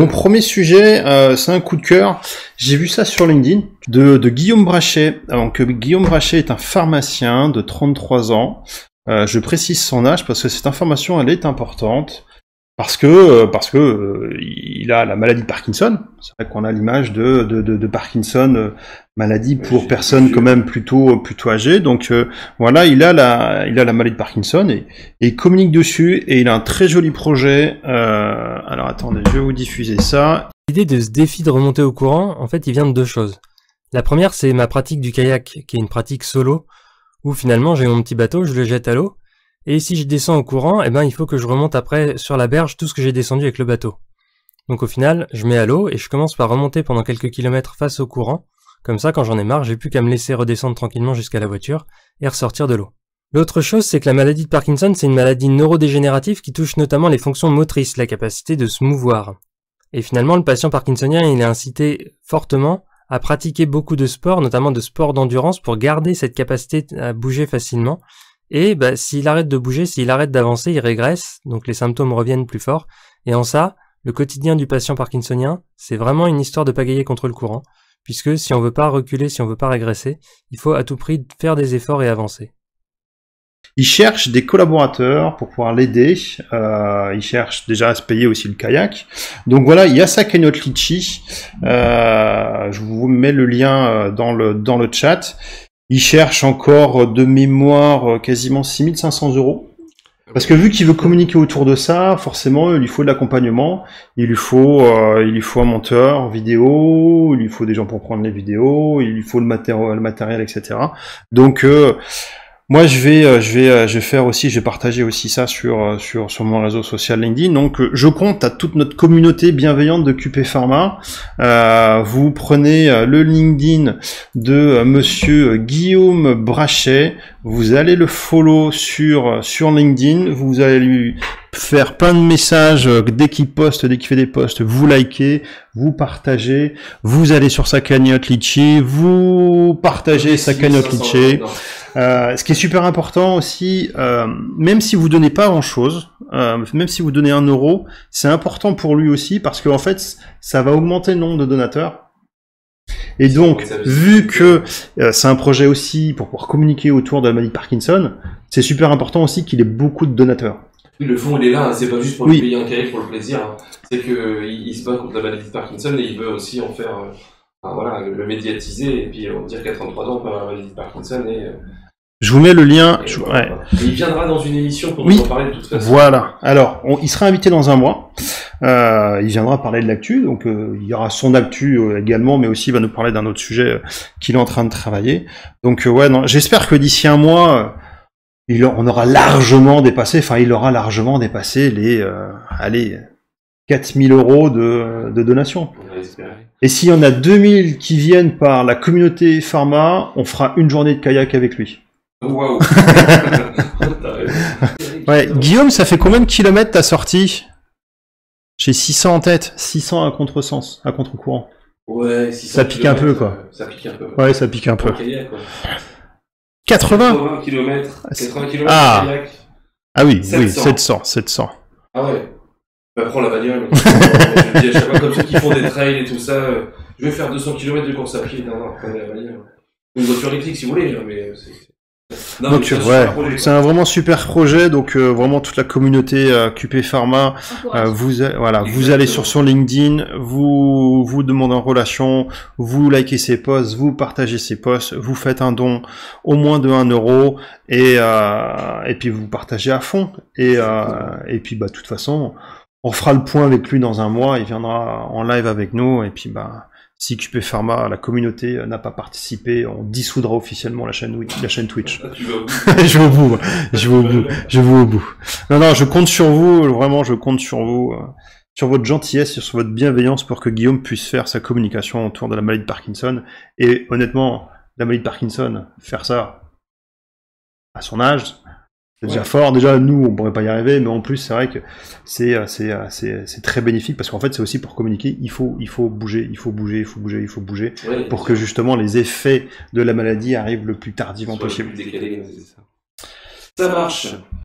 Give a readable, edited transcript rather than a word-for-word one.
Mon premier sujet, c'est un coup de cœur. J'ai vu ça sur LinkedIn de Guillaume Brachet. Donc, Guillaume Brachet est un pharmacien de 33 ans. Je précise son âge parce que cette information, elle est importante. Parce que il a la maladie de Parkinson. C'est vrai qu'on a l'image de Parkinson, maladie pour personnes quand même plutôt âgées. Donc voilà, il a la maladie de Parkinson et il communique dessus et il a un très joli projet. Alors attendez, je vais vous diffuser ça. L'idée de ce défi de remonter au courant, en fait, il vient de deux choses. La première, c'est ma pratique du kayak, qui est une pratique solo, où finalement j'ai mon petit bateau, je le jette à l'eau. Et si je descends au courant, eh ben, il faut que je remonte après sur la berge tout ce que j'ai descendu avec le bateau. Donc au final, je mets à l'eau et je commence par remonter pendant quelques kilomètres face au courant. Comme ça, quand j'en ai marre, j'ai plus qu'à me laisser redescendre tranquillement jusqu'à la voiture et ressortir de l'eau. L'autre chose, c'est que la maladie de Parkinson, c'est une maladie neurodégénérative qui touche notamment les fonctions motrices, la capacité de se mouvoir. Et finalement, le patient parkinsonien, il est incité fortement à pratiquer beaucoup de sports, notamment de sports d'endurance, pour garder cette capacité à bouger facilement. Et s'il arrête de bouger, s'il arrête d'avancer, il régresse, donc les symptômes reviennent plus forts. Et en ça, le quotidien du patient parkinsonien, c'est vraiment une histoire de pagayer contre le courant, puisque si on veut pas reculer, si on veut pas régresser, il faut à tout prix faire des efforts et avancer. Il cherche des collaborateurs pour pouvoir l'aider. Il cherche déjà à se payer aussi le kayak. Donc voilà, il y a sa cagnotte Litchi. Je vous mets le lien dans le chat. Il cherche encore de mémoire quasiment 6500 €. Parce que vu qu'il veut communiquer autour de ça, forcément, il lui faut de l'accompagnement, il lui faut un monteur vidéo, il lui faut des gens pour prendre les vidéos, il lui faut le matériel, etc. Donc, moi, je vais partager aussi ça sur mon réseau social LinkedIn. Donc, je compte à toute notre communauté bienveillante de QP Pharma. Vous prenez le LinkedIn de monsieur Guillaume Brachet. Vous allez le follow sur LinkedIn. Vous allez lui faire plein de messages dès qu'il fait des posts. Vous likez, vous partagez. Vous allez sur sa cagnotte Litchi. Vous partagez sa cagnotte Litchi. Ce qui est super important aussi, même si vous donnez pas grand chose, même si vous donnez 1 €, c'est important pour lui aussi parce qu'en fait, ça va augmenter le nombre de donateurs. Et donc, vu que c'est un projet aussi pour pouvoir communiquer autour de la maladie de Parkinson, c'est super important aussi qu'il ait beaucoup de donateurs. Le fond, il est là, hein. C'est pas juste pour lui payer un kayak pour le plaisir, hein. C'est qu'il se bat contre la maladie de Parkinson et il veut aussi en faire, le médiatiser et puis dire qu'à 33 ans, on peut avoir la maladie de Parkinson et... Je vous mets le lien. Et il viendra dans une émission pour nous en parler de toute façon. Voilà. Alors, il sera invité dans un mois. Il viendra parler de l'actu. Donc, il y aura son actu également, mais aussi il va nous parler d'un autre sujet qu'il est en train de travailler. Donc, j'espère que d'ici un mois, on aura largement dépassé. Il aura largement dépassé les 4000 € de donations. On va espérer. Et s'il y en a 2000 qui viennent par la communauté pharma, on fera une journée de kayak avec lui. Waouh. Ouais, Guillaume, ça fait combien de kilomètres ta sortie? J'ai 600 en tête, 600 à contresens, à contre-courant. Ouais, 600 ça pique un peu, quoi. Ça pique un peu. Ouais, ça pique un peu. Kayak, quoi. 80 km. 80 km ah. kayak. Ah oui, 700. 700. Ah ouais. Bah, prends la bagnole. Je me dis à chaque fois, comme ceux qui font des trails et tout ça, je vais faire 200 km de course à pied. Non, prenez la bagnole. Une voiture électrique si vous voulez, mais c'est... Non, donc c'est un vraiment super projet, donc vraiment toute la communauté QP Pharma, vous allez sur son LinkedIn, vous demandez en relation, vous likez ses posts, vous partagez ses posts, vous faites un don au moins de 1 € et puis vous partagez à fond et puis de toute façon on fera le point avec lui dans un mois, il viendra en live avec nous et puis si QP Pharma, la communauté, n'a pas participé, on dissoudra officiellement la chaîne Twitch. Tu vas au bout. Je vais au bout. Non, je compte sur vous, vraiment, je compte sur vous, sur votre gentillesse, sur votre bienveillance pour que Guillaume puisse faire sa communication autour de la maladie de Parkinson. Et honnêtement, la maladie de Parkinson, faire ça à son âge, c'est déjà fort. Déjà, nous, on pourrait pas y arriver, mais en plus, c'est vrai que c'est très bénéfique parce qu'en fait, c'est aussi pour communiquer. Il faut bouger, pour que justement les effets de la maladie arrivent le plus tardivement possible. Ça marche.